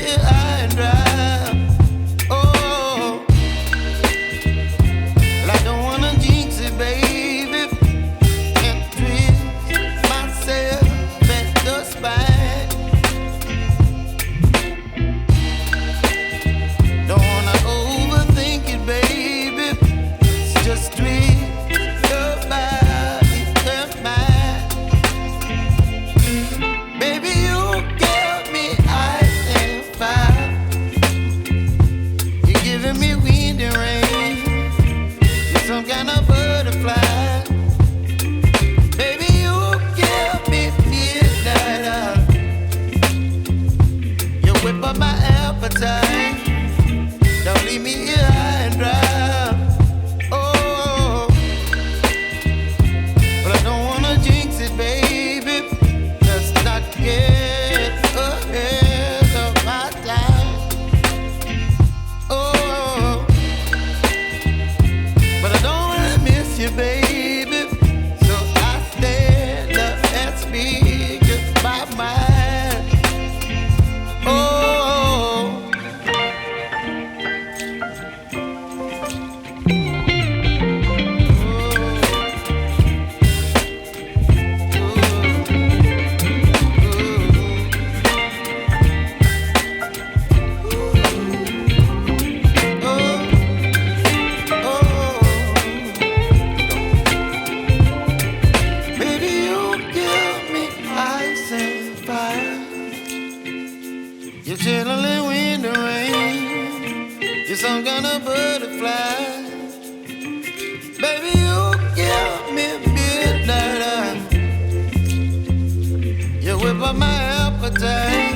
here high and dry. Oh, well, I don't wanna jinx it, baby, and twist myself at the spine. Don't wanna overthink it, baby. It's just twist your body and mine. Baby, you give me ice and fire. You're giving me wind and rain. You're some kind of butterfly. Baby, you give me midnight. You whip up my appetite. Don't leave me here high and dry. Oh, but I don't wanna jinx it, baby. Let's not get ahead of my time. Oh, but I don't wanna miss you, baby. So I stand up and speak my mind. Oh. Baby, you give me ice and fire. You're chilling wind and rain. You're some kind of butterfly. Baby, you give me midnight. You whip up my appetite.